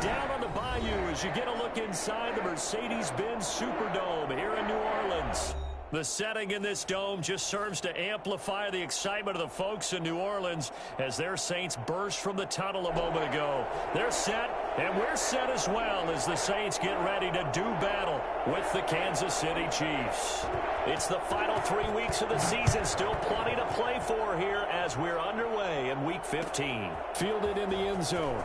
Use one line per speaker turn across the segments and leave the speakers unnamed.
down on the bayou as you get a look inside the Mercedes-Benz Superdome here in New Orleans. The setting in this dome just serves to amplify the excitement of the folks in New Orleans as their Saints burst from the tunnel a moment ago. They're set, and we're set as well as the Saints get ready to do battle with the Kansas City Chiefs. It's the final 3 weeks of the season, still plenty to play for here as we're underway in Week 15. Fielded in the end zone.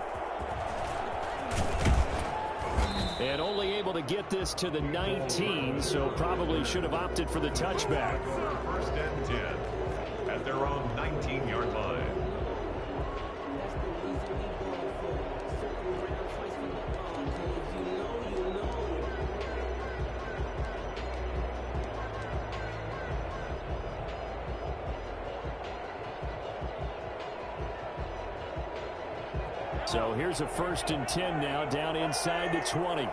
And only able to get this to the 19, so probably should have opted for the touchback.
First and 10 at their own 19-yard line.
So here's a first and 10 now down inside the 20.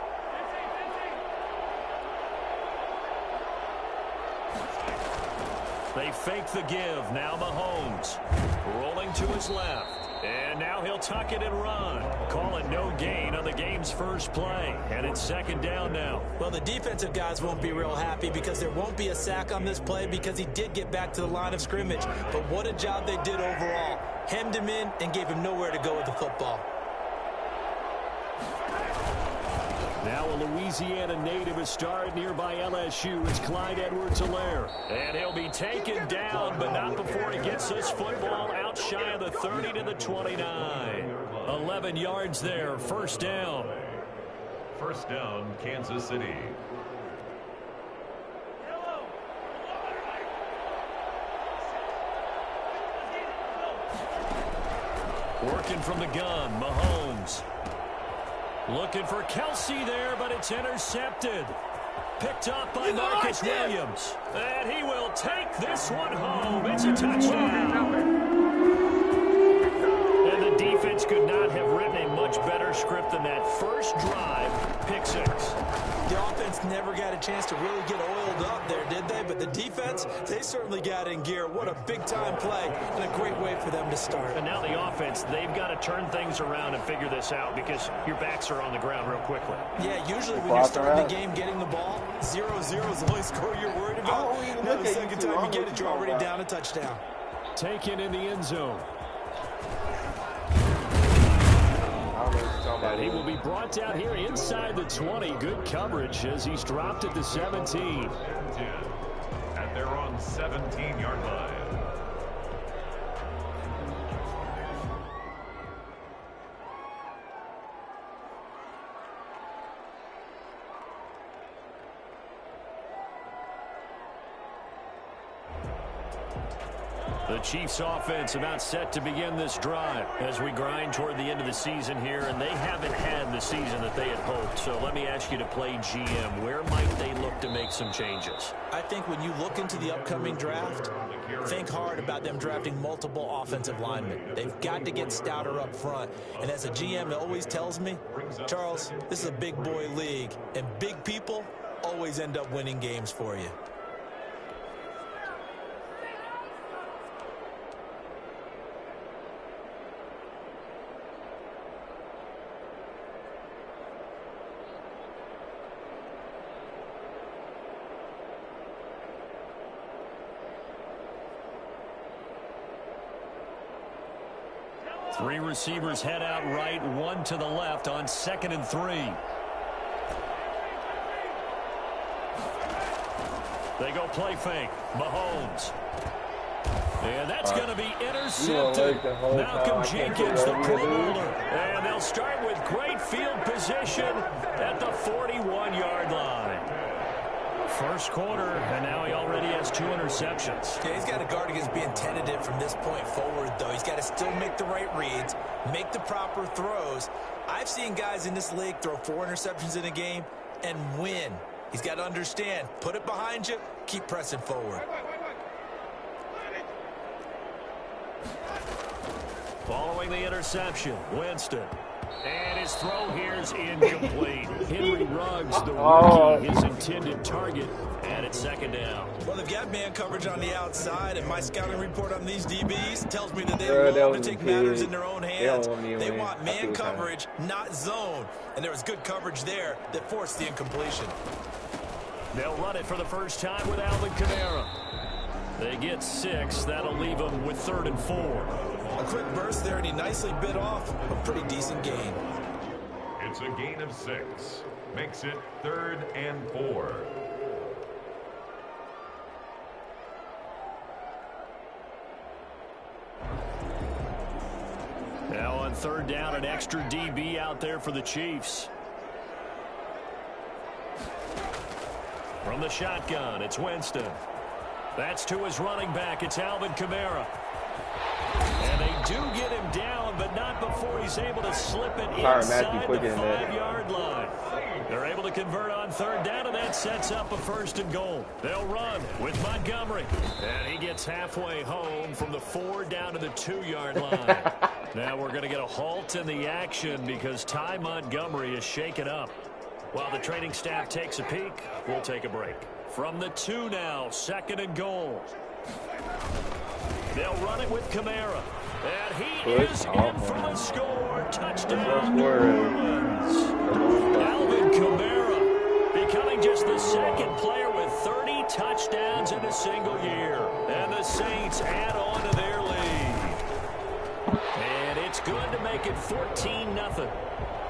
They fake the give. Now Mahomes rolling to his left. And now he'll tuck it and run. Call it no gain on the game's first play. And it's second down now.
Well, the defensive guys won't be real happy because there won't be a sack on this play because he did get back to the line of scrimmage. But what a job they did overall. Hemmed him in and gave him nowhere to go with the football.
Now a Louisiana native, a star at nearby LSU. It's Clyde Edwards-Helaire. And he'll be taken down, but not before he gets this football out shy of the 30 to the 29. 11 yards there, first down.
First down, Kansas City.
Working from the gun, Mahomes. Looking for Kelsey there, but it's intercepted. Picked up by Marcus Williams. And he will take this one home. It's a touchdown. And the defense could not have written a much better script than that first drive, pick six.
The offense never got a chance to really get oiled up there, did they? But the defense, they certainly got in gear. What a big-time play and a great way for them to start.
And now the offense, they've got to turn things around and figure this out because your backs are on the ground real quickly.
Yeah, usually when you're starting the game getting the ball, 0-0 is the only score you're worried about. Now the second time you get it, you're already down a touchdown.
Taken in the end zone. And he will be brought down here inside the 20. Good coverage as he's dropped at the 17.
At their own 17-yard line.
The Chiefs offense about set to begin this drive as we grind toward the end of the season here, and they haven't had the season that they had hoped. So let me ask you to play GM. Where might they look to make some changes?
I think when you look into the upcoming draft, think hard about them drafting multiple offensive linemen. They've got to get stouter up front. And as a GM, it always tells me, Charles, this is a big boy league, and big people always end up winning games for you.
Three receivers head out right, one to the left on 2nd and 3. They go play fake. Mahomes. And that's going to be intercepted. Malcolm Jenkins, the Pro Bowler. And they'll start with great field position at the 41-yard line. First quarter, and now he already has 2 interceptions.
Yeah, he's got to guard against being tentative from this point forward, though. He's got to still make the right reads, make the proper throws. I've seen guys in this league throw 4 interceptions in a game and win. He's got to understand, put it behind you, keep pressing forward.
Following the interception, Winston. And his throw here is incomplete. Henry Ruggs, the rookie, his intended target, and it's second down.
Well, they've got man coverage on the outside, and my scouting report on these DBs tells me that they love to take matters in their own hands. They want man coverage, not zone. And there was good coverage there that forced the incompletion.
They'll run it for the first time with Alvin Kamara. They get 6. That'll leave them with 3rd and 4.
A quick burst there, and he nicely bit off a pretty decent gain.
It's a gain of 6. Makes it 3rd and 4.
Now on 3rd down, an extra DB out there for the Chiefs. From the shotgun, it's Winston. That's to his running back. It's Alvin Kamara. And they do get him down, but not before he's able to slip it inside the 5-yard line. They're able to convert on 3rd down, and that sets up a 1st and goal. They'll run with Montgomery. And he gets halfway home from the 4 down to the 2-yard line. Now we're going to get a halt in the action because Ty Montgomery is shaken up. While the training staff takes a peek, we'll take a break. From the 2 now, 2nd and goal. They'll run it with Kamara. And he is in for the score. Touchdown, New Orleans. Alvin Kamara becoming just the 2nd player with 30 touchdowns in a single year. And the Saints add on to their lead. And it's good to make it 14-0.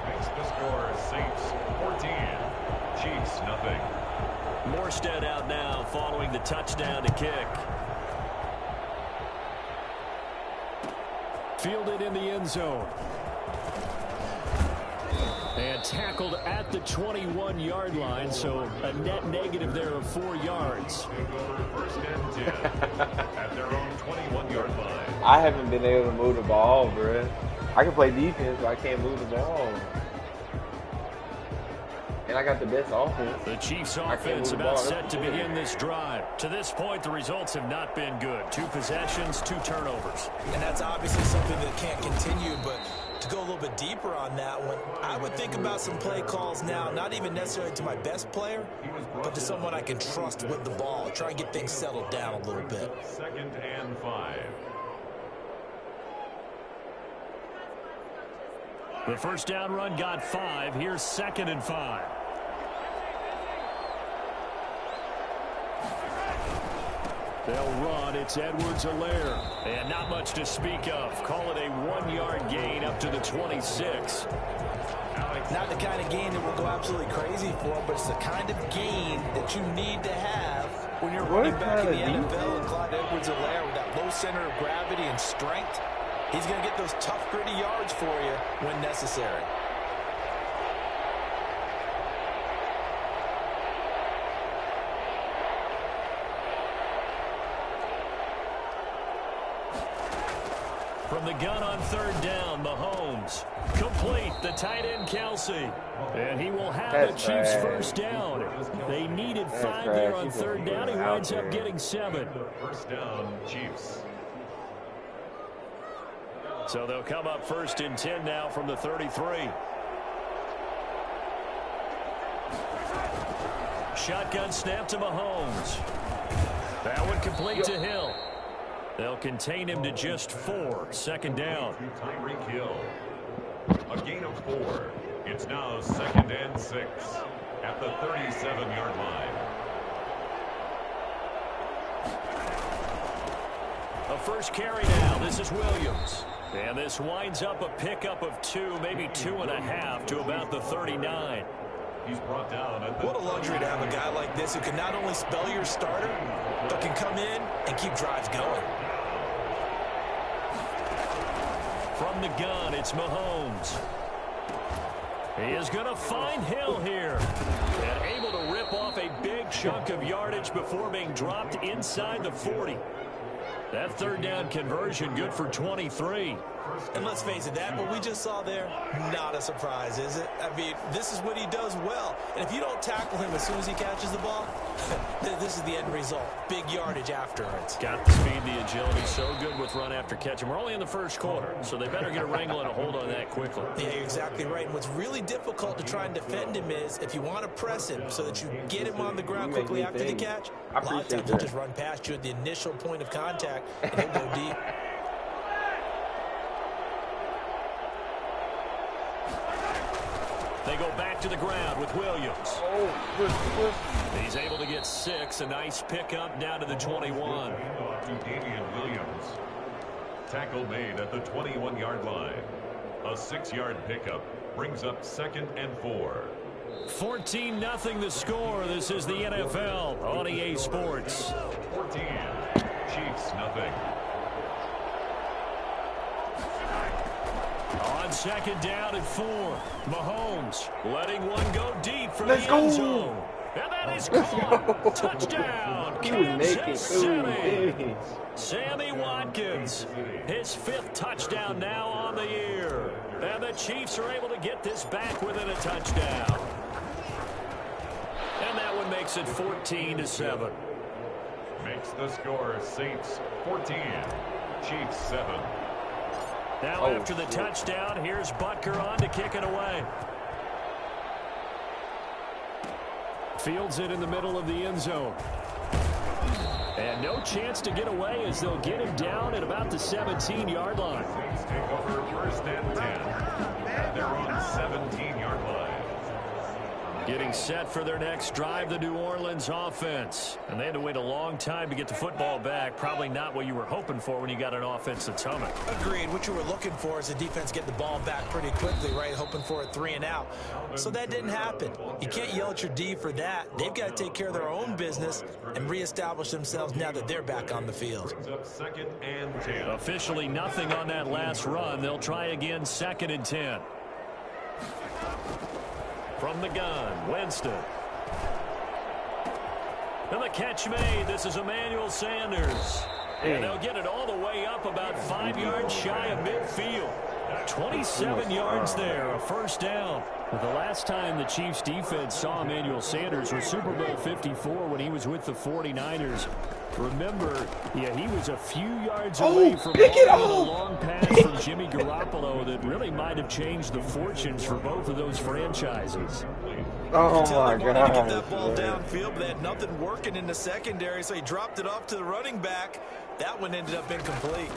Makes the score Saints 14, Chiefs nothing.
Morstead out now following the touchdown to kick. Fielded in the end zone. And tackled at the 21-yard line, so a net negative there of 4 yards.
1st and 10 at their own 21-yard line.
I haven't been able to move the ball, bruh. I can play defense, but I can't move the ball. And I got the best offense.
The Chiefs offense about set to begin this drive. To this point, the results have not been good. 2 possessions, 2 turnovers.
And that's obviously something that can't continue, but to go a little bit deeper on that one, I would think about some play calls now, not even necessarily to my best player, but to someone I can trust with the ball. Try and get things settled down a little bit.
2nd and 5.
The 1st down run got 5. Here's 2nd and 5. They'll run. It's Edwards-Helaire. And not much to speak of. Call it a 1-yard gain up to the 26.
Not the kind of gain that will go absolutely crazy for, but it's the kind of gain that you need to have when you're running back in the NFL. And Clyde Edwards-Helaire with that low center of gravity and strength, he's going to get those tough, gritty yards for you when necessary.
From the gun on 3rd down, Mahomes. Complete, the tight end, Kelsey. And he will have the Chiefs' 1st down. They needed 5 there on 3rd down. He winds up getting 7.
1st down, Chiefs.
So they'll come up 1st and 10 now from the 33. Shotgun snap to Mahomes. That one complete to Hill. They'll contain him to just 4. 2nd down.
Tyreek Hill. A gain of 4. It's now 2nd and 6 at the 37-yard line.
A 1st carry now. This is Williams. And this winds up a pickup of 2, maybe 2.5 to about the 39.
He's brought down at the...
What a luxury to have a guy like this who can not only spell your starter, but can come in and keep drives going.
From the gun, it's Mahomes. He is going to find Hill here. And able to rip off a big chunk of yardage before being dropped inside the 40. That 3rd down conversion good for 23.
And let's face it, that what we just saw there, not a surprise, is it? I mean, this is what he does well. And if you don't tackle him as soon as he catches the ball, this is the end result. Big yardage afterwards.
Got the speed, the agility, so good with run after catch. And we're only in the first quarter, so they better get a wrangle and a hold on that quickly.
Yeah, you're exactly right. And what's really difficult to try and defend him is if you want to press him so that you get him on the ground quickly after the catch, a lot of times he'll just run past you at the initial point of contact and he'll go deep.
They go back to the ground with Williams. He's able to get 6. A nice pickup down to the 21.
To Damian Williams. Tackle made at the 21-yard line. A 6-yard pickup brings up 2nd and 4.
14-0 the score. This is the NFL on EA Sports.
14. Chiefs nothing.
On 2nd down and 4. Mahomes letting one go deep for the end zone. And that is caught. Touchdown, Kansas City. Sammy Watkins, his 5th touchdown now on the year. And the Chiefs are able to get this back within a touchdown. And that one makes it 14-7.
Makes the score Saints 14. Chiefs 7.
Now after the touchdown, here's Butker on to kick it away. Fields it in the middle of the end zone. And no chance to get away as they'll get him down at about the 17-yard line.
Saints take over 1st and 10. They're on 17-yard line.
Getting set for their next drive, the New Orleans offense. And they had to wait a long time to get the football back. Probably not what you were hoping for when you got an offense that's humming.
Agreed. What you were looking for is the defense get the ball back pretty quickly, right? Hoping for a 3 and out. So that didn't happen. You can't yell at your D for that. They've got to take care of their own business and reestablish themselves now that they're back on the field.
Brings up 2nd and 10.
Officially nothing on that last run. They'll try again 2nd and 10. From the gun, Winston. And the catch made. This is Emmanuel Sanders. And they'll get it all the way up about 5 yards shy of midfield. 27 yards there, a 1st down. The last time the Chiefs defense saw Emmanuel Sanders was Super Bowl 54 when he was with the 49ers. Remember, yeah, he was a few yards away from a long pass from Jimmy Garoppolo that really might have changed the fortunes for both of those franchises.
Oh my God!
Get that ball downfield, but they had nothing working in the secondary, so he dropped it off to the running back. That one ended up incomplete.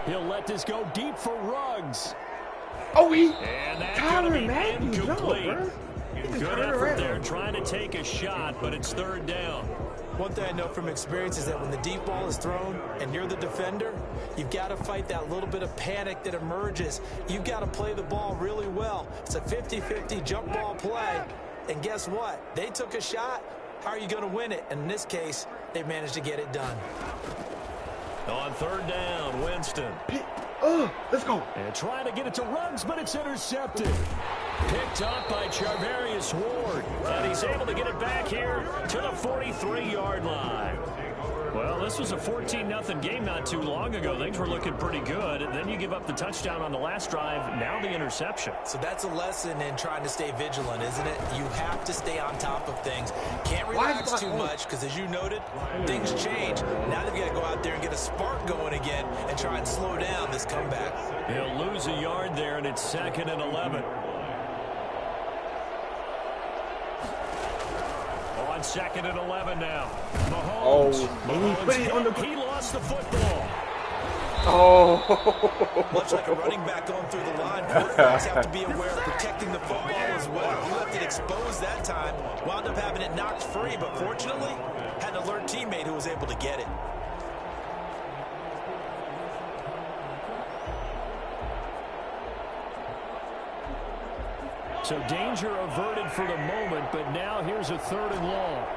He'll let this go deep for Ruggs. And that's
Tyler
going to be
Matthews,
incomplete. Good effort there trying to take a shot, but it's 3rd down.
One thing I know from experience is that when the deep ball is thrown and you're the defender, you've got to fight that little bit of panic that emerges. You've got to play the ball really well. It's a 50-50 jump ball play. And guess what? They took a shot. How are you going to win it? And in this case, they managed to get it done.
On 3rd down, Winston.
Let's go.
And trying to get it to Ruggs, but it's intercepted. Picked up by Charvarius Ward. And he's able to get it back here to the 43-yard line. Well, this was a 14-0 game not too long ago. Things were looking pretty good. And then you give up the touchdown on the last drive. Now the interception.
So that's a lesson in trying to stay vigilant, isn't it? You have to stay on top of things. Can't relax too much because, as you noted, things change. Now they've got to go out there and get a spark going again and try and slow down this comeback.
He'll lose a yard there, and it's 2nd and 11. On 2nd and 11 now. Mahomes. He lost the football.
Much like a running back going through the line, quarterbacks have to be aware of protecting the football as well. He left it exposed that time, wound up having it knocked free, but fortunately, had an alert teammate who was able to get it.
So danger averted for the moment, but now here's a 3rd and long.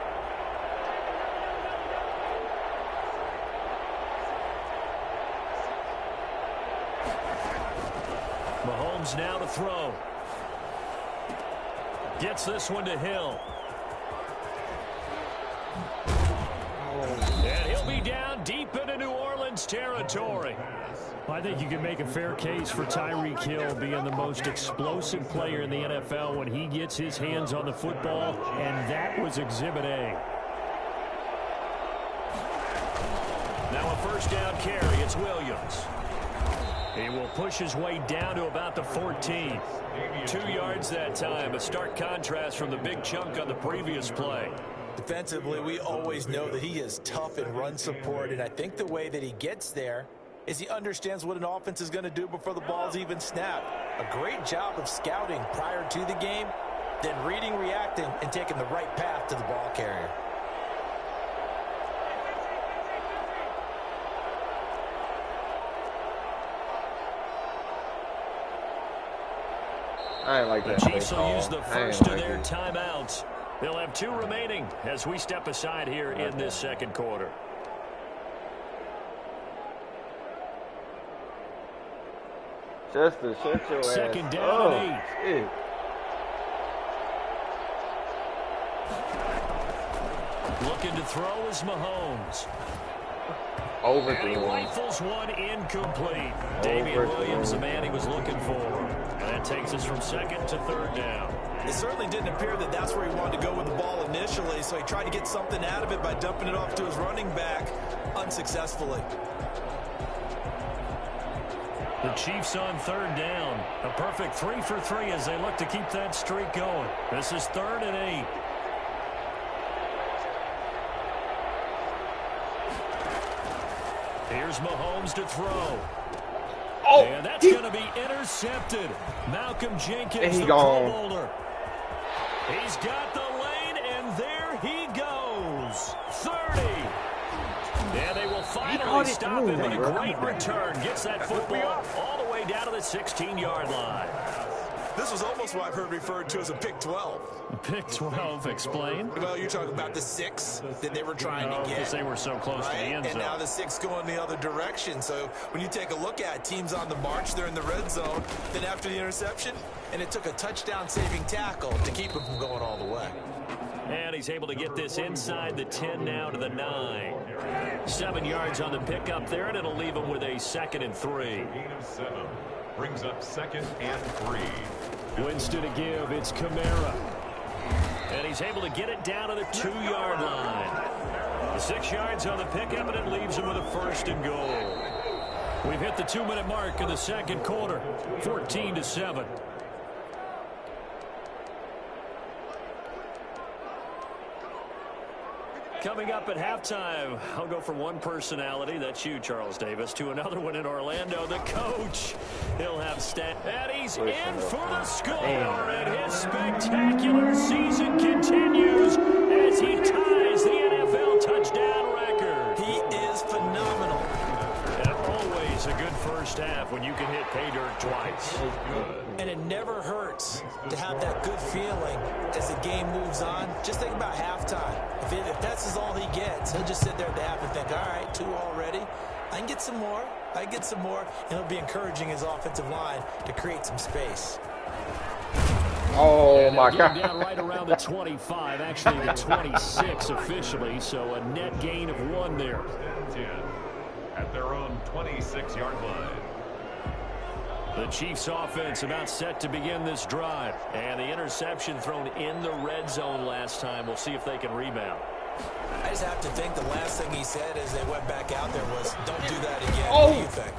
Mahomes now to throw. Gets this one to Hill. And he'll be down deep into New Orleans territory. I think you can make a fair case for Tyreek Hill being the most explosive player in the NFL when he gets his hands on the football, and that was Exhibit A. Now a first down carry. It's Williams. He will push his way down to about the 14. 2 yards that time. A stark contrast from the big chunk on the previous play.
Defensively, we always know that he is tough in run support, and I think the way that he gets there is he understands what an offense is going to do before the ball's even snapped. A great job of scouting prior to the game, then reading, reacting, and taking the right path to the ball carrier.
I ain't like that.
The Chiefs will use the first of their timeouts. They'll have 2 remaining as we step aside here in this second quarter.
Just to shut your ass.
Second down and 8.
Shit.
Looking to throw is Mahomes. And he rifles one incomplete. Damian Williams, the man he was looking for. And that takes us from second to third down.
It certainly didn't appear that that's where he wanted to go with the ball initially, so he tried to get something out of it by dumping it off to his running back unsuccessfully.
The Chiefs on third down. A perfect 3 for 3 as they look to keep that streak going. This is 3rd and 8. Here's Mahomes to throw.
Oh,
and that's going to be intercepted. Malcolm Jenkins, the Pro Bowler. He's got the lane, and there he goes. 30. And they will finally stop him with a great return. Gets that football all the way down to the 16-yard line.
This was almost what I've heard referred to as a pick 12.
Pick 12, explain.
Well, you're talking about the 6 that they were trying to get.
Because they were so close to the end zone.
And now the 6 going the other direction. So when you take a look at teams on the march, they're in the red zone. Then after the interception, and it took a touchdown-saving tackle to keep him from going all the way.
And he's able to get this inside the 10 now to the 9. 7 yards on the pickup there, and it'll leave him with a 2nd and 3.
Gain of 7 brings up 2nd and 3.
Winston to give. It's Kamara. And he's able to get it down to the 2-yard line. 6 yards on the pickup, and it leaves him with a 1st and goal. We've hit the 2-minute mark in the second quarter. 14-7. Coming up at halftime, I'll go from one personality, that's you, Charles Davis, to another one in Orlando, the coach. He'll have and he's in for the score, and his spectacular season continues as he ties the NFL touchdown record.
He is phenomenal.
And always a good first half when you can hit pay dirt twice.
And it never hurts to have that good feeling as the game moves on. Just think about halftime. If that's all he gets, he'll just sit there at the half and think, all right, 2 already. I can get some more. I can get some more. And he'll be encouraging his offensive line to create some space.
Oh, my God.
Down right around the 25, actually the 26 officially, so a net gain of 1 there.
10 at their own 26-yard line.
The Chiefs offense about set to begin this drive. And the interception thrown in the red zone last time. We'll see if they can rebound.
I just have to think the last thing he said as they went back out there was, don't do that again.
Oh.
What do you think?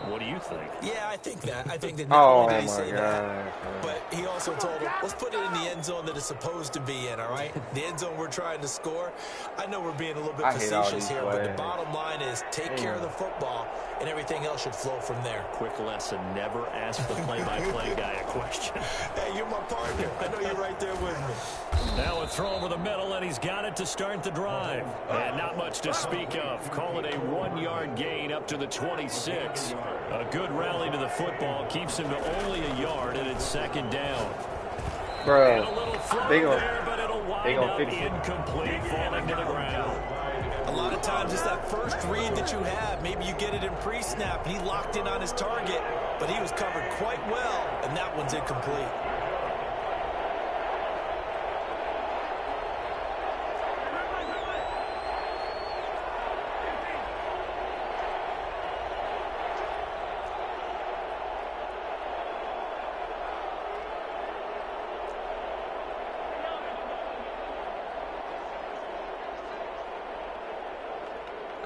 What do you think?
Yeah, I think that. I think that not only did he say
God.
that, but he also told him, let's put it in the end zone that it's supposed to be in, all right? The end zone we're trying to score. I know we're being a little bit facetious here, but the bottom line is take care of the football, and everything else should flow from there.
Quick lesson, never ask the play-by-play guy a question.
Hey, you're my partner. I know you're right there with me.
Now a throw over the middle, and he's got it to start the drive. And not much to speak of. Call it a 1-yard gain up to the 26. A good rally to the football keeps him to only a yard, and it's 2nd down.
Bro,
And a little throw there, but it'll wind up incomplete, falling to the ground.
A lot of times it's that first read that you have. Maybe you get it in pre-snap, and he locked in on his target, but he was covered quite well, and that one's incomplete.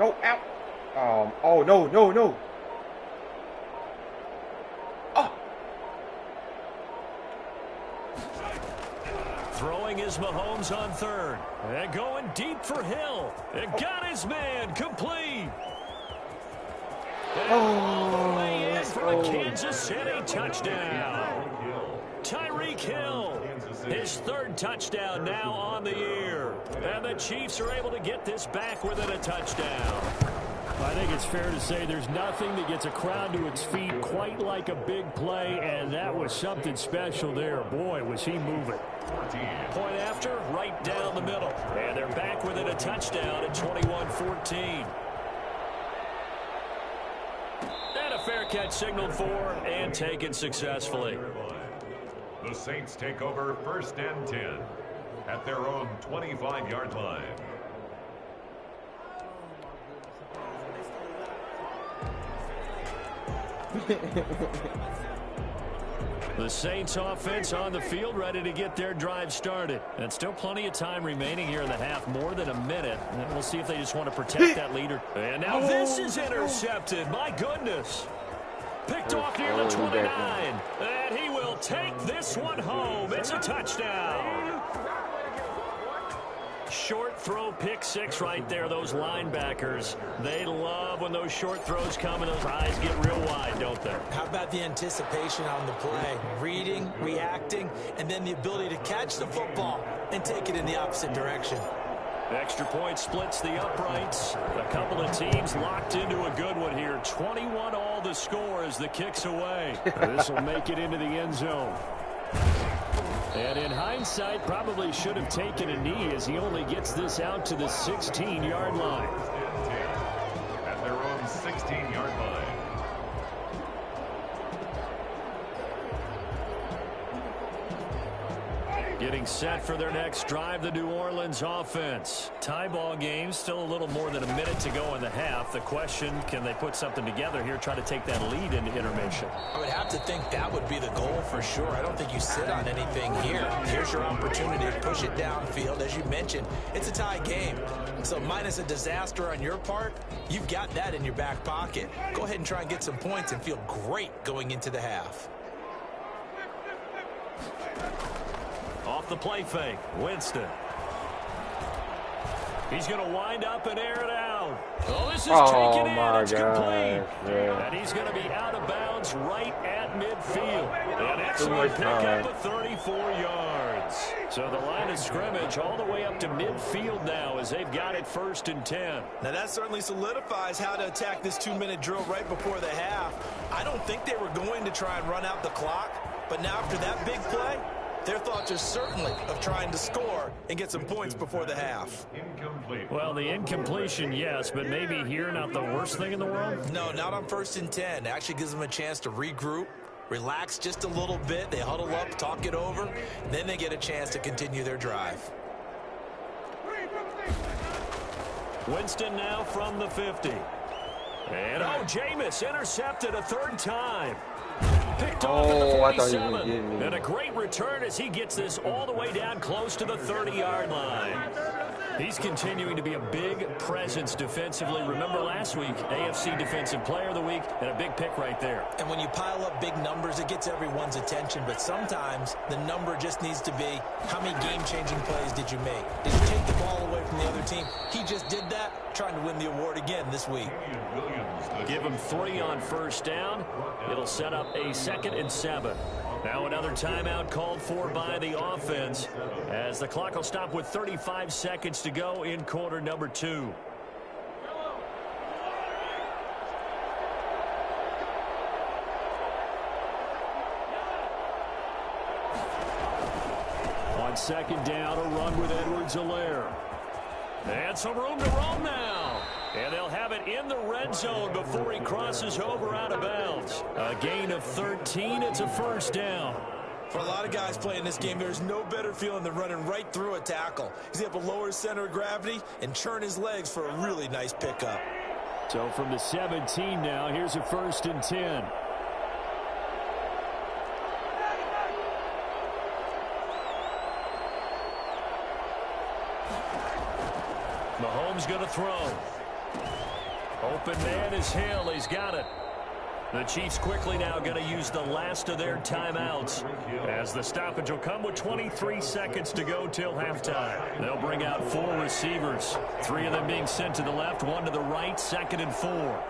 No, out. Oh, no, no, no. Oh.
Throwing is Mahomes on third. And going deep for Hill. It got his man complete. And all the way in for a Kansas City touchdown. Tyreek Hill, his third touchdown now on the year. And the Chiefs are able to get this back within a touchdown.
I think it's fair to say there's nothing that gets a crowd to its feet quite like a big play, and that was something special there. Boy, was he moving.
Point after, right down the middle. And they're back within a touchdown at 21-14. And a fair catch signaled for and taken successfully.
The Saints take over 1st and 10 at their own 25-yard line.
The Saints offense on the field, ready to get their drive started. And still plenty of time remaining here in the half, more than a minute. And we'll see if they just want to protect that leader. And now this is intercepted. My goodness. Picked off near the 29. And he will take this one home. It's a touchdown. Short throw, pick six right there. Those linebackers, they love when those short throws come and those eyes get real wide, don't they?
How about the anticipation on the play? Reading, reacting, and then the ability to catch the football and take it in the opposite direction.
Extra point splits the uprights. A couple of teams locked into a good one here. 21 all the score as the kick's away.
This will make it into the end zone.
And in hindsight, probably should have taken a knee as he only gets this out to the 16-yard line.
At their own 16-yard line.
Getting set for their next drive, the New Orleans offense. Tie ball game, still a little more than a minute to go in the half. The question, can they put something together here, try to take that lead into intermission?
I would have to think that would be the goal for sure. I don't think you sit on anything here. Here's your opportunity to push it downfield. As you mentioned, it's a tie game. So minus a disaster on your part, you've got that in your back pocket. Go ahead and try and get some points and feel great going into the half.
Off the play fake, Winston. He's going to wind up and air it out. Oh, this is taken in. It's complete.
Yeah.
And he's going to be out of bounds right at midfield. An excellent pickup of 34 yards. So the line of scrimmage all the way up to midfield now as they've got it 1st and 10.
Now that certainly solidifies how to attack this 2-minute drill right before the half. I don't think they were going to try and run out the clock, but now after that big play, their thoughts are certainly of trying to score and get some points before the half.
Incomplete.
Well, the incompletion, yes, but maybe here not the worst thing in the world?
No, not on 1st and 10. It actually gives them a chance to regroup, relax just a little bit. They huddle up, talk it over, then they get a chance to continue their drive.
Winston now from the 50. And, Jameis intercepted a 3rd time. Picked off at the 47.
I thought he was gonna get me.
And a great return as he gets this all the way down close to the 30-yard line. He's continuing to be a big presence defensively. Remember last week, AFC Defensive Player of the Week, and a big pick right there.
And when you pile up big numbers, it gets everyone's attention. But sometimes the number just needs to be, how many game-changing plays did you make? Did you take the ball away from the other team? He just did that, trying to win the award again this week.
Give him 3 on 1st down. It'll set up a 2nd and 7. Now another timeout called for by the offense as the clock will stop with 35 seconds to go in quarter number 2. On 2nd down, a run with Edwards-Helaire. And some room to roam now. And they'll have it in the red zone before he crosses over out of bounds. A gain of 13. It's a 1st down.
For a lot of guys playing this game, there's no better feeling than running right through a tackle. He's able to lower his center of gravity and churn his legs for a really nice pickup.
So from the 17 now, here's a 1st and 10.
Mahomes going to throw. Open man is Hill. He's got it. The Chiefs quickly now going to use the last of their timeouts as the stoppage will come with 23 seconds to go till halftime. They'll bring out 4 receivers, 3 of them being sent to the left, 1 to the right, 2nd and 4.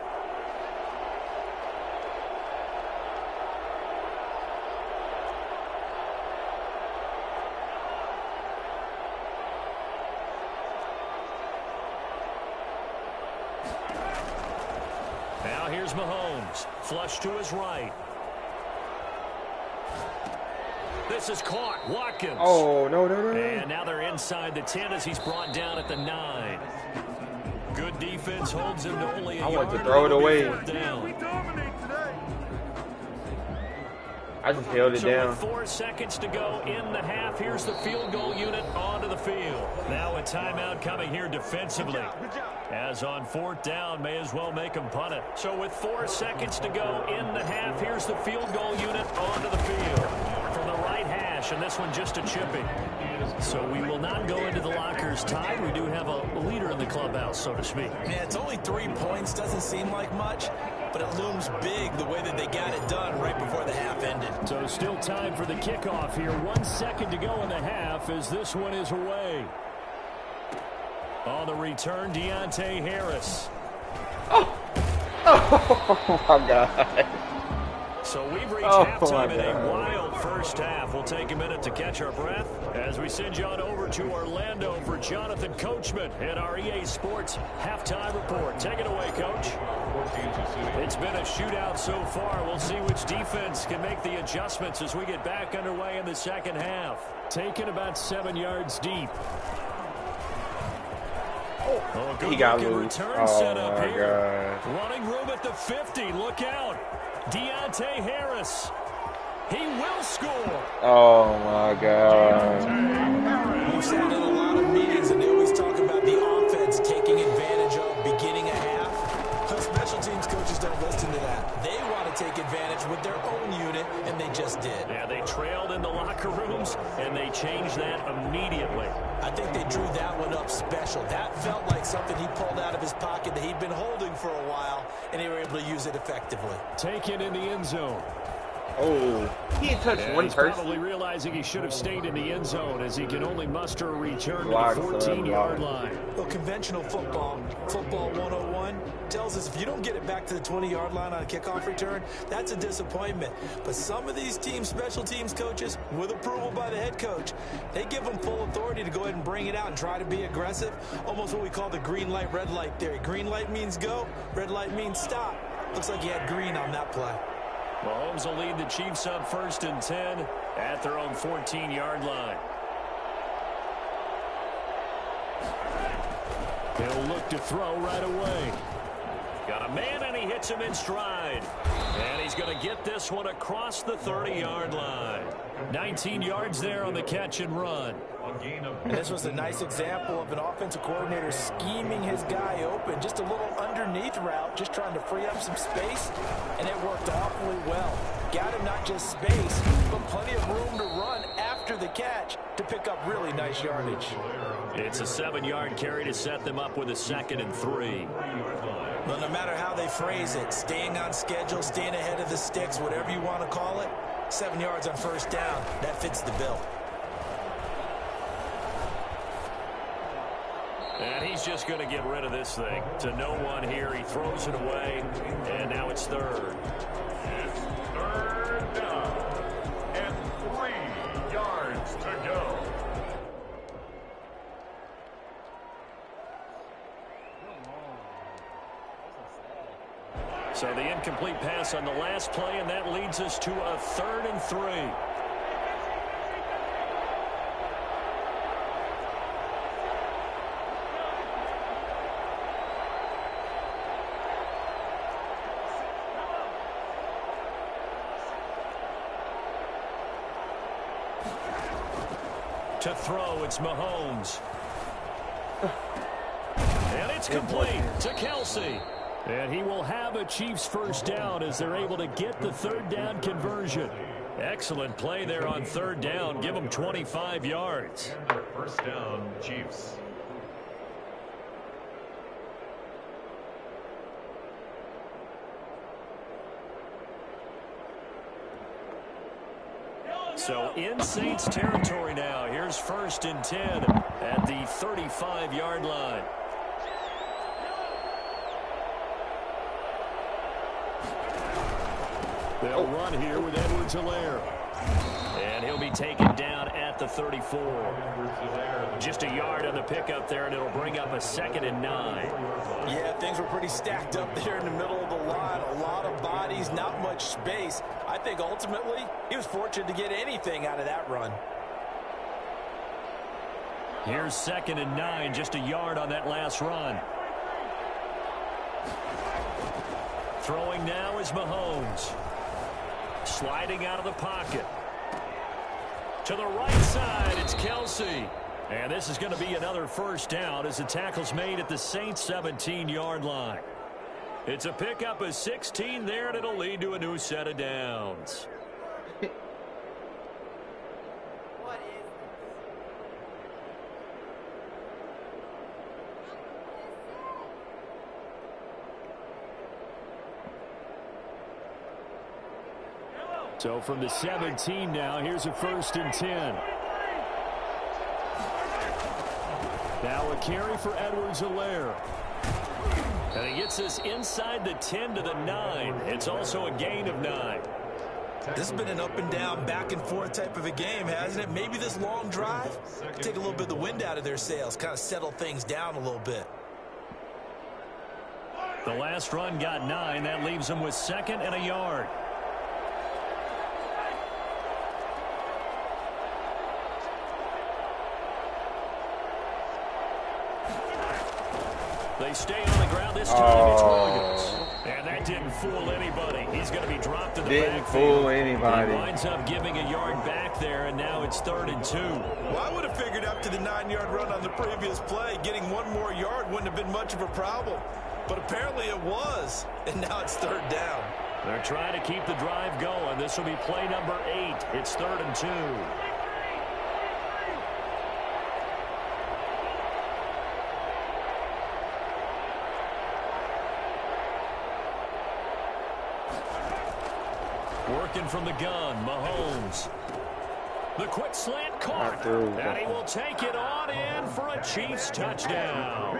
Now here's Mahomes. Flush to his right. This is caught. Watkins.
Oh, no.
And now they're inside the 10 as he's brought down at the 9. Good defense holds him to only a yard.
I want to throw it away. I just held it down.
With 4 seconds to go in the half, here's the field goal unit onto the field. Now a timeout coming here defensively. As on 4th down, may as well make them punt it. So with 4 seconds to go in the half, here's the field goal unit onto the field. From the right hash, and this one just a chipping. So we will not go into the lockers tied. We do have a leader in the clubhouse, so to speak.
Yeah, it's only 3 points. Doesn't seem like much, but it looms big the way that they got it done right before the half ended.
So still time for the kickoff here. 1 second to go in the half as this one is away. On the return, Deontay Harris.
Oh my God.
So we've reached halftime in a wild first half. We'll take a minute to catch our breath as we send you on over to Orlando for Jonathan Coachman at our EA Sports Halftime Report. Take it away, Coach. It's been a shootout so far. We'll see which defense can make the adjustments as we get back underway in the second half.
Taken about 7 yards deep.
Oh, good
He got
looking
loose.
return set
Oh
up
my
here.
God.
Running room at the 50. Look out. Deontay Harris. He will score.
Oh my God.
We've sat in a lot of meetings, and they always talk about the offense taking advantage of beginning a half. But special teams coaches don't listen to that. They want to take advantage with their own unit, and they just did.
Yeah, they trailed in the locker rooms, and they changed that immediately.
I think they drew that one up special. That felt like something he pulled out of his pocket that he'd been holding for a while, and they were able to use it effectively.
Taken in the end zone.
Oh, he ain't touched one
He's
person.
probably realizing he should have stayed in the end zone as he can only muster a return to the
Block,
14-yard
block.
line.
Well, conventional football 101, tells us if you don't get it back to the 20-yard line on a kickoff return, that's a disappointment. But some of these team special teams coaches, with approval by the head coach, they give them full authority to go ahead and bring it out and try to be aggressive. Almost what we call the green light, red light theory. Green light means go, red light means stop. Looks like he had green on that play.
Mahomes will lead the Chiefs up 1st and 10 at their own 14-yard line.
He'll look to throw right away.
Got a man, and he hits him in stride. And he's going to get this one across the 30-yard line. 19 yards there on the catch and run.
And this was a nice example of an offensive coordinator scheming his guy open. Just a little underneath route, just trying to free up some space, and it worked awfully well. Got him not just space, but plenty of room to run after the catch to pick up really nice yardage.
It's a 7-yard carry to set them up with a 2nd and 3.
Well, no matter how they phrase it, staying on schedule, staying ahead of the sticks, whatever you want to call it, 7 yards on 1st down, that fits the bill.
And he's just going to get rid of this thing. To no one here. He throws it away, and now it's 3rd.
It's 3rd down and 3 yards to go.
So the incomplete pass on the last play, and that leads us to a 3rd and 3. To throw, it's Mahomes. And it's complete to Kelsey.
And he will have a Chiefs 1st down as they're able to get the 3rd down conversion.
Excellent play there on 3rd down. Give them 25 yards.
1st down, Chiefs.
So in Saints territory now. Here's 1st and 10 at the 35-yard line. They'll run here with Edwards-Helaire. And he'll be taken down at the 34. Just a yard on the pickup there, and it'll bring up a 2nd and 9.
Yeah, things were pretty stacked up there in the middle of the line. A lot of bodies, not much space. I think ultimately he was fortunate to get anything out of that run.
Here's 2nd and 9, just a yard on that last run. Throwing now is Mahomes. Sliding out of the pocket. To the right side, it's Kelsey. And this is going to be another 1st down as the tackle's made at the Saints 17-yard line. It's a pickup of 16 there, and it'll lead to a new set of downs. So from the 17 now, here's a 1st and 10. Now a carry for Edwards-Helaire. And he gets us inside the 10 to the 9. It's also a gain of 9.
This has been an up and down, back and forth type of a game, hasn't it? Maybe this long drive take a little bit of the wind out of their sails, kind of settle things down a little bit.
The last run got 9. That leaves them with 2nd and a yard. They stay on the ground this time. It's Williams. And that didn't fool anybody. He's going to be dropped in the backfield.
Didn't fool anybody.
He winds up giving a yard back there, and now it's 3rd and 2.
Well, I would have figured after the 9-yard run on the previous play, getting one more yard wouldn't have been much of a problem. But apparently it was, and now it's 3rd down.
They're trying to keep the drive going. This will be play number 8. It's 3rd and 2. Working from the gun, Mahomes. The quick slant caught. And he will take it on in for a Chiefs touchdown.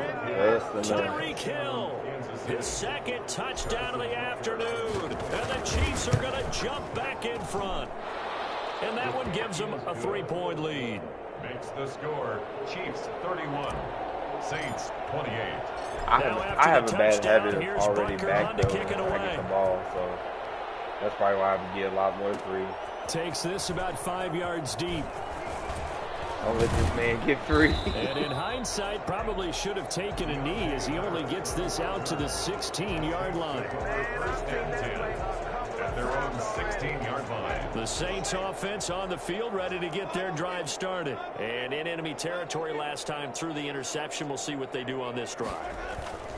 Tyreek Hill, his 2nd touchdown of the afternoon. And the Chiefs are going to jump back in front. And that one gives them a 3-point lead.
Makes the score Chiefs 31, Saints 28.
I have a bad habit of already back though when I get the ball, so that's probably why I would get a lot more 3.
Takes this about 5 yards deep.
Don't let this man get 3.
And in hindsight, probably should have taken a knee as he only gets this out to the 16-yard line.
1st and 10 at their own 16-yard line.
The Saints offense on the field ready to get their drive started. And in enemy territory last time through the interception. We'll see what they do on this drive.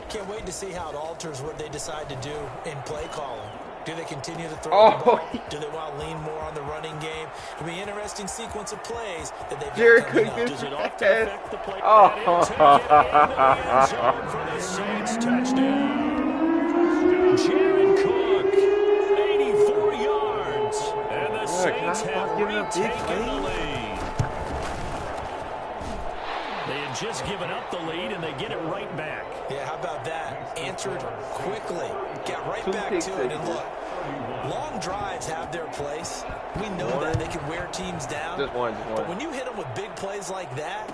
Can't wait to see how it alters what they decide to do in play calling. Do they continue to throw the ball? Do they want to lean more on the running game? It'll be an interesting sequence of plays that they've got coming up.
Does it often affect the play? And he'll take it into the end zone for the Saints touchdown. Jared Cook, 84 yards. And the Saints have retaken the lead. They had just given up the lead, and they get it right back.
Yeah, how about that? Answered quickly. Got right back to it. And look, long drives have their place. We know that. They can wear teams down.
Just one.
But when you hit them with big plays like that,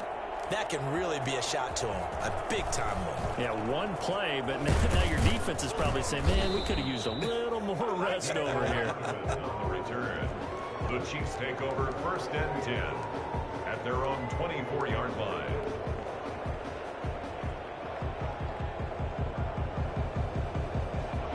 that can really be a shot to them. A big-time one.
Yeah, one play, but now your defense is probably saying, man, we could have used a little more rest over here.
On the return, the Chiefs take over 1st and 10 at their own 24-yard line.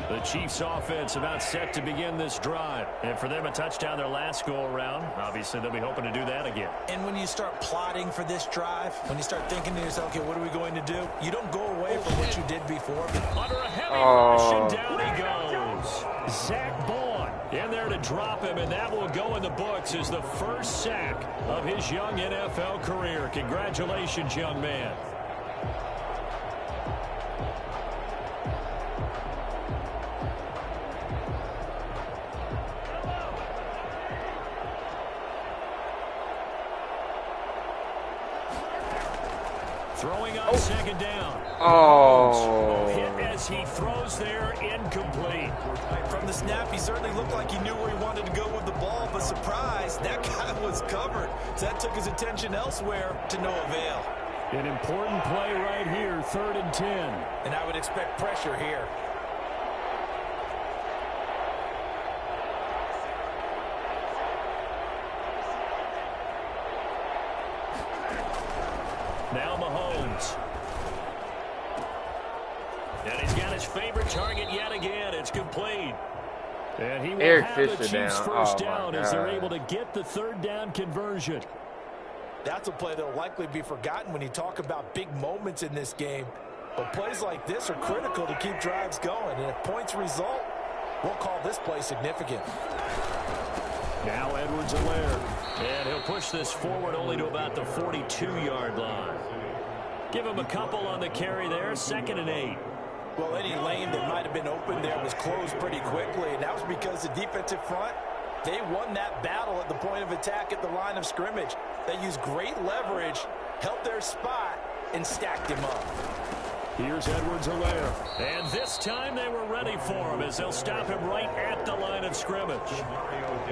The Chiefs offense about set to begin this drive. And for them, a touchdown their last go-around. Obviously, they'll be hoping to do that again.
And when you start plotting for this drive, when you start thinking to yourself, okay, what are we going to do? You don't go away from what you did before.
Under a heavy rush, and down he goes. Zach Bowen in there to drop him, and that will go in the books as the first sack of his young NFL career. Congratulations, young man. Throwing on second down.
Oh.
Hit as he throws there, incomplete.
From the snap, he certainly looked like he knew where he wanted to go with the ball, but surprise, that guy was covered. So that took his attention elsewhere to no avail.
An important play right here, 3rd and 10.
And I would expect pressure here.
Now Mahomes. And he's got his favorite target yet again. It's complete. And he will
Eric
have
Fisher
the Chiefs'
down.
first
Oh,
down
my
as they're
God.
able to get the 3rd down conversion.
That's a play that will likely be forgotten when you talk about big moments in this game. But plays like this are critical to keep drives going. And if points result, we'll call this play significant.
Now Edwards-Helaire. And he'll push this forward only to about the 42-yard line. Give him a couple on the carry there. 2nd and 8.
Well, any lane that might have been open there was closed pretty quickly. And that was because the defensive front, they won that battle at the point of attack at the line of scrimmage. They used great leverage, held their spot, and stacked him up.
Here's Edwards-Helaire. And this time they were ready for him as they'll stop him right at the line of scrimmage.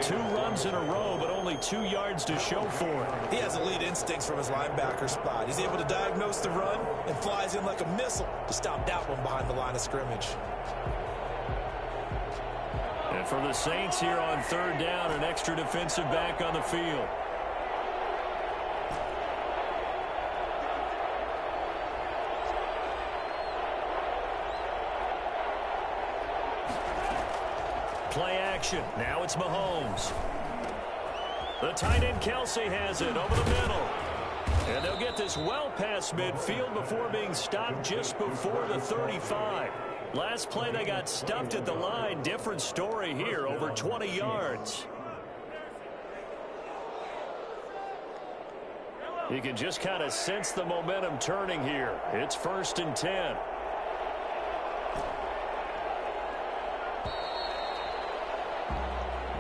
2 runs in a row, but only 2 yards to show for it.
He has elite instincts from his linebacker spot. He's able to diagnose the run and flies in like a missile to stop that one behind the line of scrimmage.
And for the Saints here on 3rd down, an extra defensive back on the field. Play action. Now it's Mahomes. The tight end Kelsey has it over the middle. And they'll get this well past midfield before being stopped just before the 35. Last play they got stuffed at the line. Different story here, over 20 yards. You can just kind of sense the momentum turning here. It's 1st and 10.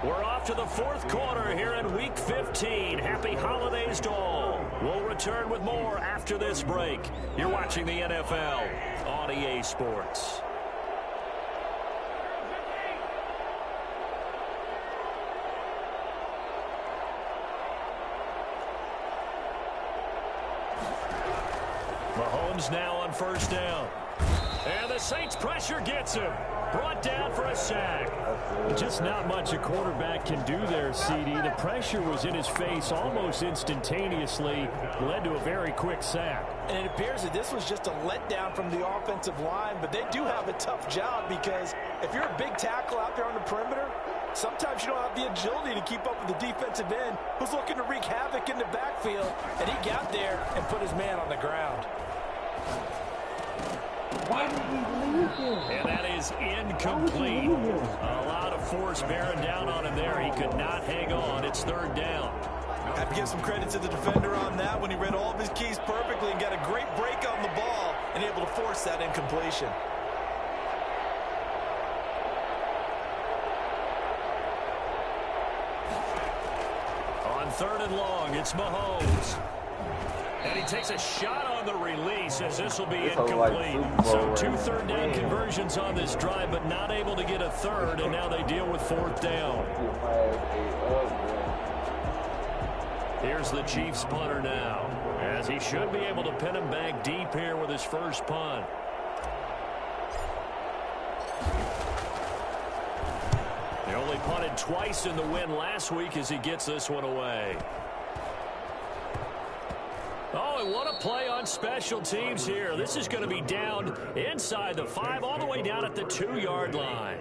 We're off to the 4th quarter here in Week 15. Happy holidays to all. We'll return with more after this break. You're watching the NFL on EA Sports. Mahomes now on 1st down. And the Saints pressure gets him. Brought down for a sack.
Just not much a quarterback can do there, CD. The pressure was in his face almost instantaneously. Led to a very quick sack.
And it appears that this was just a letdown from the offensive line, but they do have a tough job because if you're a big tackle out there on the perimeter, sometimes you don't have the agility to keep up with the defensive end who's looking to wreak havoc in the backfield, and he got there and put his man on the ground.
Why did he leave him?
And that is incomplete. A lot of force bearing down on him there. He could not hang on. It's 3rd down.
Have to give some credit to the defender on that when he read all of his keys perfectly and got a great break on the ball and able to force that incompletion.
On 3rd and long, it's Mahomes. And he takes a shot on the release as this will be incomplete. So 2 3rd down conversions on this drive, but not able to get a 3rd, and now they deal with 4th down. Here's the Chiefs punter now, as he should be able to pin him back deep here with his first punt. He only punted twice in the win last week as he gets this one away. Oh, and what a play on special teams here. This is going to be down inside the 5, all the way down at the 2-yard line.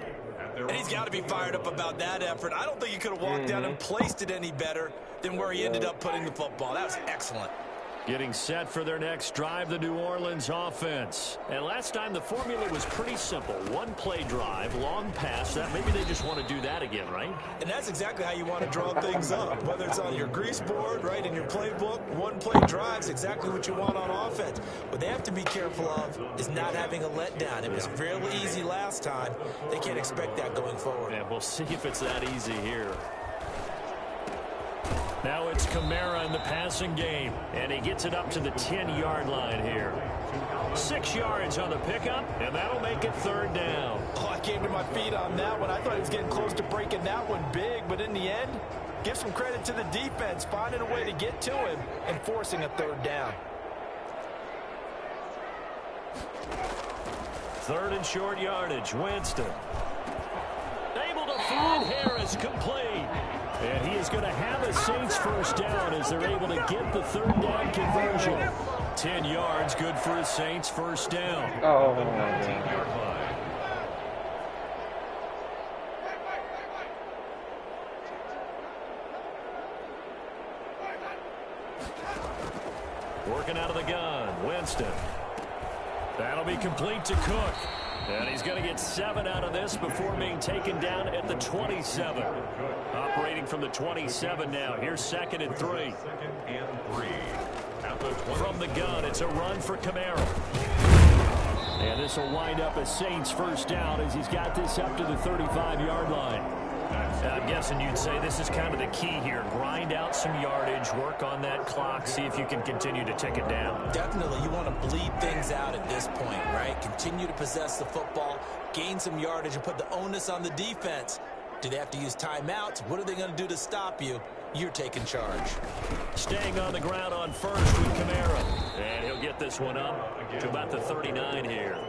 And he's got to be fired up about that effort. I don't think he could have walked down and placed it any better than where he ended up putting the football. That was excellent.
Getting set for their next drive, the New Orleans offense. And last time the formula was pretty simple. 1 play drive, long pass. That maybe they just want to do that again, right?
And that's exactly how you want to draw things up. Whether it's on your grease board, right, in your playbook, 1 play drive is exactly what you want on offense. What they have to be careful of is not having a letdown. It was fairly easy last time. They can't expect that going forward.
And we'll see if it's that easy here.
Now it's Kamara in the passing game, and he gets it up to the 10-yard line here. 6 yards on the pickup, and that'll make it 3rd down.
Oh, I came to my feet on that one. I thought he was getting close to breaking that one big, but in the end, give some credit to the defense, finding a way to get to him and forcing a 3rd down.
3rd and short yardage, Winston. Able to find Harris, complete. And he is going to have a Saints 1st down as they're able to get the 3rd down conversion. 10 yards, good for a Saints 1st down.
Oh, my God.
Working out of the gun, Winston. That'll be complete to Cook. And he's going to get 7 out of this before being taken down at the 27. Operating from the 27 now. Here's 2nd and 3. From the gun, it's a run for Kamara. And this will wind up a Saints 1st down as he's got this up to the 35-yard line. I'm guessing you'd say this is kind of the key here. Grind out some yardage, work on that clock, see if you can continue to tick it down.
Definitely, you want to bleed things out at this point, right? Continue to possess the football, gain some yardage, and put the onus on the defense. Do they have to use timeouts? What are they going to do to stop you? You're taking charge.
Staying on the ground on 1st with Kamara. And he'll get this one up to about the 39 here.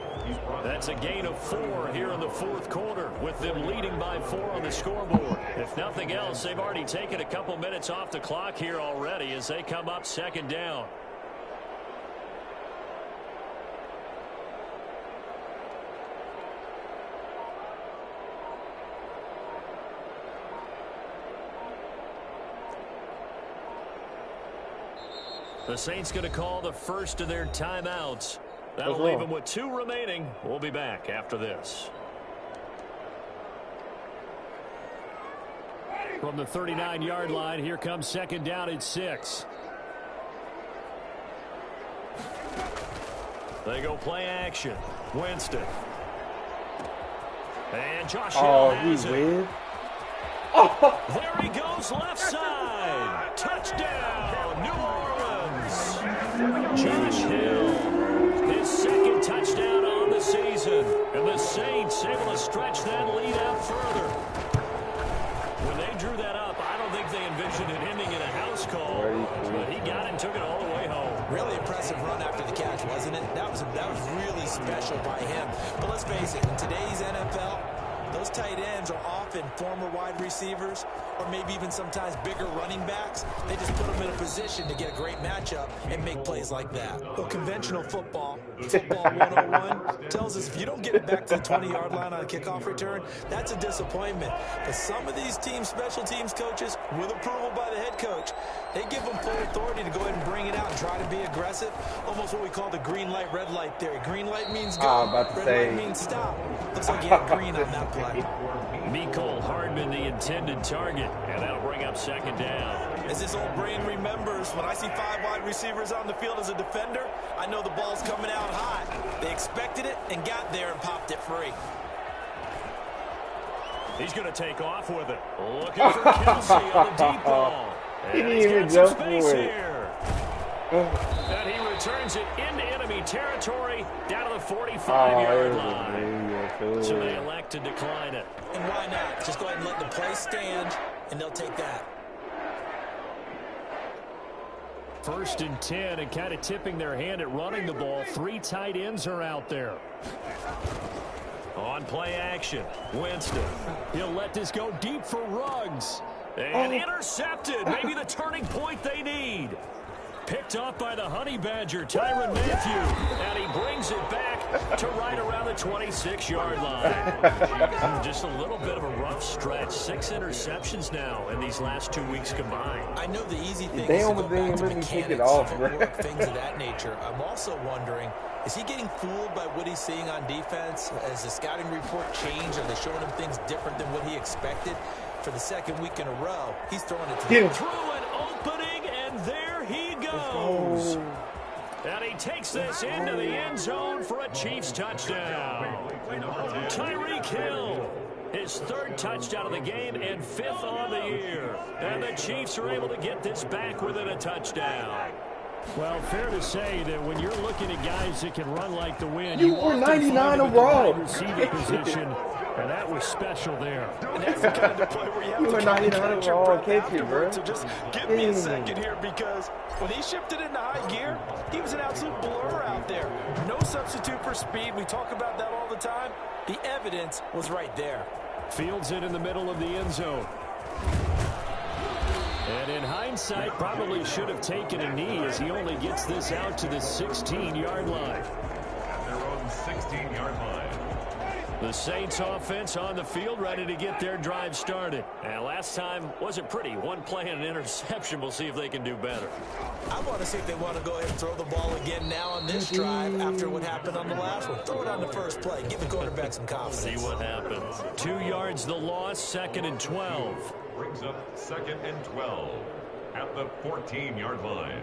That's a gain of 4 here in the 4th quarter, with them leading by 4 on the scoreboard. If nothing else, they've already taken a couple minutes off the clock here already as they come up 2nd down. The Saints going to call the first of their timeouts. That'll leave them with 2 remaining. We'll be back after this. From the 39-yard line, here comes 2nd down at 6. They go play action. Winston. And Josh Hill has it. There he goes, left side. Touchdown, New Orleans. Josh Hill. His 2nd touchdown on the season. And the Saints able to stretch that lead out further. When they drew that up, I don't think they envisioned it ending in a house call. But he got it and took it all the way home.
Really impressive run after the catch, wasn't it? That was really special by him. But let's face it, in today's NFL, those tight ends are often former wide receivers or maybe even sometimes bigger running backs. They just put them in a position to get a great matchup and make plays like that. Well, conventional football 101, tells us if you don't get it back to the 20-yard line on a kickoff return, that's a disappointment. But some of these team special teams coaches, with approval by the head coach, they give them full authority to go ahead and bring it out and try to be aggressive. Almost what we call the green light, red light theory. Green light means go, red light means stop. Looks like you had green on that play.
Mecole Hardman, the intended target, and that'll bring up 2nd down.
As this old brain remembers, when I see 5 wide receivers on the field as a defender, I know the ball's coming out high. They expected it and got there and popped it free.
He's going to take off with it. Looking for Kelsey on the deep ball.
He didn't even jump for it.
And he returns it into enemy territory down to the 45-yard line. So they elect to decline it.
And why not? Just go ahead and let the play stand, and they'll take that.
1st and 10, and kind of tipping their hand at running the ball. 3 tight ends are out there. On play action, Winston. He'll let this go deep for Ruggs. And intercepted. Maybe the turning point they need. Picked off by the Honey Badger, Tyrann Mathieu. And he brings it back to right around the 26-yard line. Just a little bit of a rough stretch. 6 interceptions now in these last 2 weeks combined.
I know the easy thing is to go back to mechanics, things of that nature. I'm also wondering, is he getting fooled by what he's seeing on defense? Has the scouting report changed? Are they showing him things different than what he expected? For the 2nd week in a row, he's throwing it to him.
Through an opening, and there he goes. And he takes this into the end zone for a Chiefs touchdown. Tyreek Hill.
His third touchdown of the game and 5th on the year. And the Chiefs are able to get this back within a touchdown.
Well, fair to say that when you're looking at guys that can run like the wind,
you were 99 overall.
Receiver position, and that was special there.
And that's the kind of play where you have
you
to
were 99 overall, catch it, bro.
So just give me a second here, because when he shifted into high gear, he was an absolute blur out there. No substitute for speed. We talk about that all the time. The evidence was right there.
Fields it in the middle of the end zone. And in hindsight, probably should have taken a knee as he only gets this out to the 16-yard line.
At their own 16-yard line.
The Saints offense on the field, ready to get their drive started. And last time wasn't pretty. One play and an interception. We'll see if they can do better.
I want to see if they want to go ahead and throw the ball again now on this drive after what happened on the last one. Throw it on the first play. Give the quarterback some confidence.
See what happens. 2 yards the loss, 2nd and 12.
Brings up 2nd and 12 at the 14-yard line.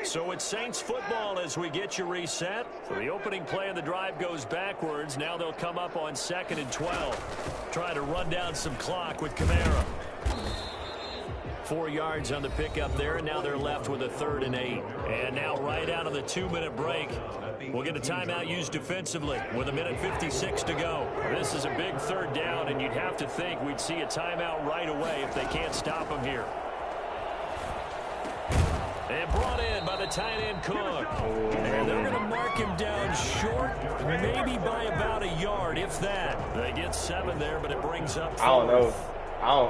So it's Saints football as we get you reset. So the opening play of the drive goes backwards. Now they'll come up on 2nd and 12. Trying to run down some clock with Kamara. 4 yards on the pickup there, and now they're left with a 3rd and 8. And now right out of the 2-minute break, we'll get a timeout used defensively with 1:56 to go. This is a big 3rd down, and you'd have to think we'd see a timeout right away if they can't stop them here. And brought in by the tight end Cook. And they're going to mark him down short, maybe by about a yard, if that. They get 7 there, but it brings up 4th.
I don't know.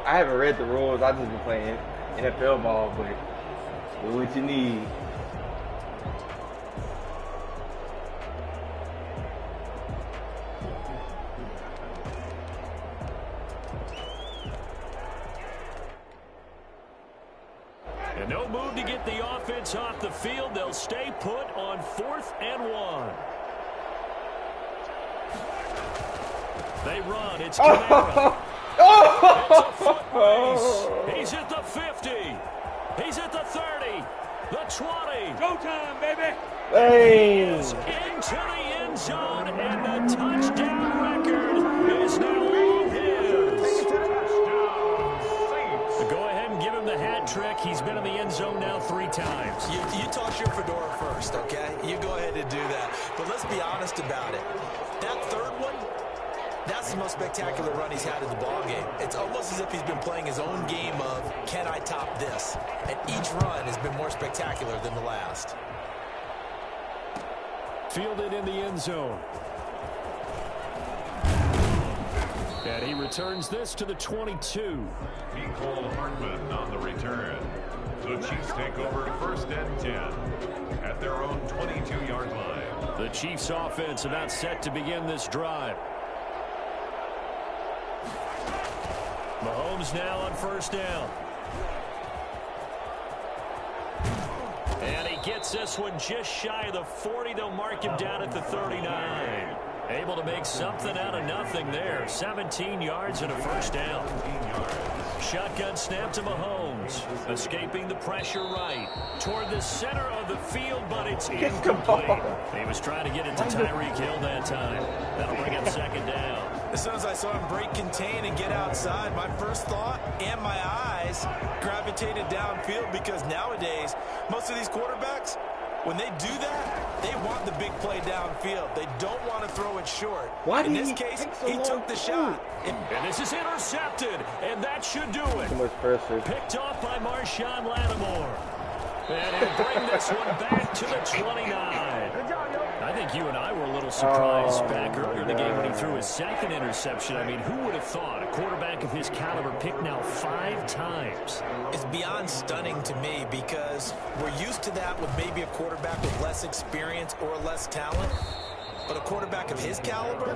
I haven't read the rules. I just been playing NFL ball, but do what you need.
And no move to get the offense off the field. They'll stay put on 4th and 1. They run. It's Kamara. It's a foot race. He's at the 50. He's at the 30. The 20.
Go time, baby.
Hey.
Into the end zone, and the touchdown record is now all his. Go ahead and give him the hat trick. He's been in the end zone now 3 times.
You toss your fedora first, okay? You go ahead and do that. But let's be honest about it. That 3rd one, that's the most spectacular run he's had in the ball game. It's almost as if he's been playing his own game of, can I top this? And each run has been more spectacular than the last.
Fielded in the end zone. And he returns this to the 22.
Nicole Hartman on the return. The Chiefs take over 1st and 10 at their own 22-yard line.
The Chiefs offense about set to begin this drive. Mahomes now on 1st down. And he gets this one just shy of the 40. They'll mark him down at the 39. Able to make something out of nothing there. 17 yards and a 1st down. Shotgun snap to Mahomes. Escaping the pressure right. Toward the center of the field, but it's incomplete. He was trying to get it to Tyreek Hill that time. That'll bring up 2nd down.
As soon as I saw him break contain and get outside, my first thought and my eyes gravitated downfield, because nowadays, most of these quarterbacks, when they do that, they want the big play downfield. They don't want to throw it short. In this case, he took the shot.
And this is intercepted, and that should do it.
Too much pressure.
Picked off by Marshawn Lattimore. And he'll bring this one back to the 29. I think you and I were a little surprised back earlier in the game when he threw his 2nd interception. I mean, who would have thought a quarterback of his caliber picked now 5 times?
It's beyond stunning to me, because we're used to that with maybe a quarterback with less experience or less talent. But a quarterback of his caliber,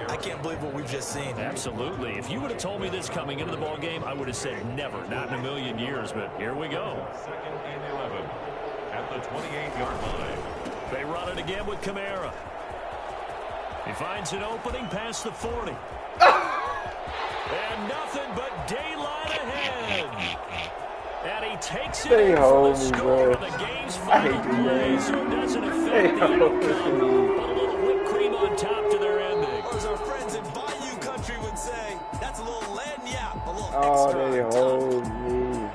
I can't believe what we've just seen.
Absolutely. If you would have told me this coming into the ball game, I would have said never, not in a million years. But here we go.
2nd and 11 at the 28-yard line.
They run it again with Kamara. He finds an opening past the 40. And nothing but daylight ahead. And he takes it in for the score of the game's final play, so it doesn't affect the outcome. But a little whipped cream on top to their ending.
Or as our friends in Bayou Country would say, that's a little lagniappe, a little
extra.
They hold
me.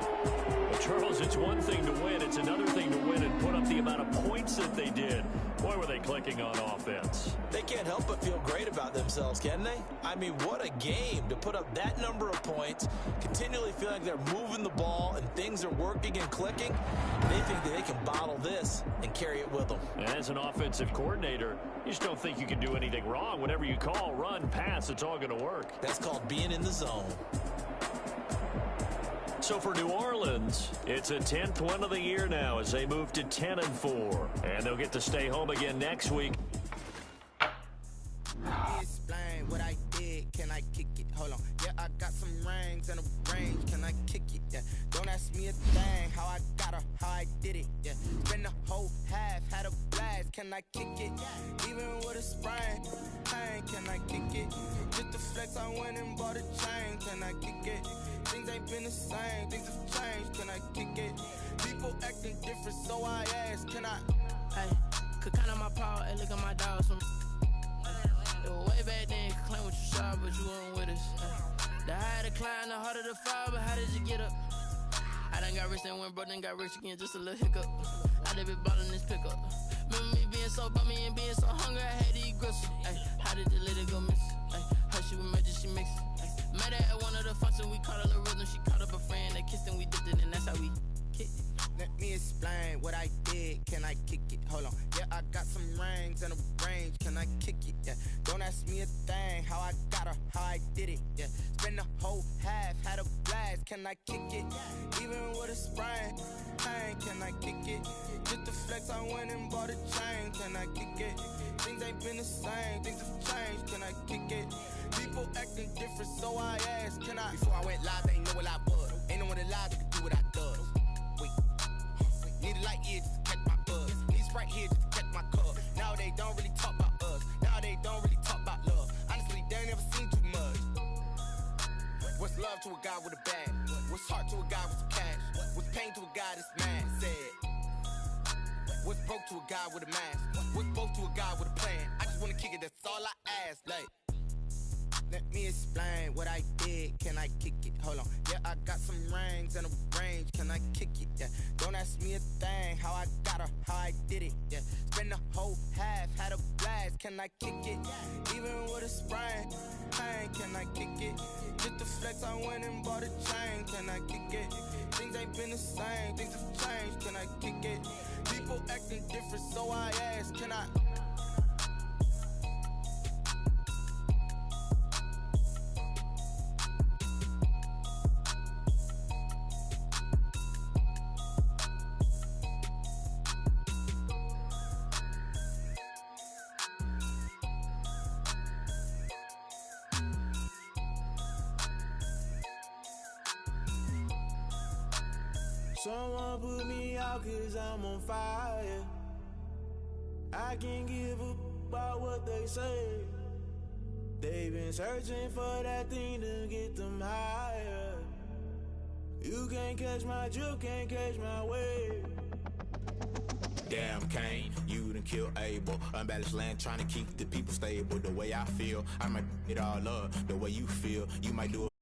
Well, Charles, it's one thing to win. It's another thing to win and put up the amount of points that they did. Boy, were they clicking on offense.
They can't help but feel great about themselves, can they? I mean, what a game to put up that number of points, continually feel like they're moving the ball and things are working and clicking. They think that they can bottle this and carry it with them.
And as an offensive coordinator, you just don't think you can do anything wrong. Whatever you call, run, pass, it's all going to work.
That's called being in the zone.
So for New Orleans, it's a 10th win of the year now as they move to 10-4. And they'll get to stay home again next week.
Explain what I did, can I kick it? Hold on, yeah, I got some rings and a range, can I kick it? Yeah, don't ask me a thing, how I got her, how I did it. Yeah, spend the whole half, had a blast, can I kick it? Even with a sprain, pain, can I kick it? Just to flex, I went and bought a chain, can I kick it? Things ain't been the same, things have changed, can I kick it? People acting different, so I ask, can I?
Hey, could count on my power, hey, look at my dogs from. It was way back then, could claim what you saw, but you weren't with us. The higher the climb, the harder the fall, but how did you get up? I done got rich and went broke, then got rich again, just a little hiccup. I done been ballin' this pickup. Remember me being so bummy and being so hungry, I had to eat gristle. Ay, how did you let it go miss? Ay, how she was magic, she mixed. Met her at one of the functions, we caught her the rhythm, she caught up a friend, they kissed and we dipped it, and that's how we kicked it.
Let me explain what I did, can I kick it? Hold on, yeah, I got some rings and a range, can I kick it? Yeah, don't ask me a thing, how I got her, how I did it. Yeah, spend the whole half, had a blast, can I kick it? Even with a sprain, pain, can I kick it? Just to flex, I went and bought a chain, can I kick it? Things ain't been the same, things have changed, can I kick it? People acting different, so I ask, can I? Before I went live, they ain't know what I was. Ain't no one alive that could do what I does. Wait, need a light here just to catch my buzz. Need Sprite here just to catch my cup. Now they don't really talk about us. Now they don't really talk about love. Honestly, they ain't never seen too much. What's love to a guy with a bag? What's heart to a guy with some cash? What's pain to a guy that's mad? Said. What's broke to a guy with a mask? What's broke to a guy with a plan? I just wanna kick it, that's all I ask. Like, let me explain what I did, can I kick it? Hold on, yeah, I got some rings and a range, can I kick it? Yeah, don't ask me a thing, how I got her, how I did it. Yeah, spend the whole half, had a blast, can I kick it? Even with a sprain, pain, can I kick it? Just to flex, I went and bought a chain, can I kick it? Things ain't been the same, things have changed, can I kick it? People acting different, so I ask, can I?
Someone put me out cause I'm on fire. I can't give up about what they say. They've been searching for that thing to get them higher. You can't catch my drift, can't catch my wave. Damn Kane, you done killed Abel. Unbalanced land trying to keep the people stable. The way I feel, I might it all up. The way you feel, you might do it.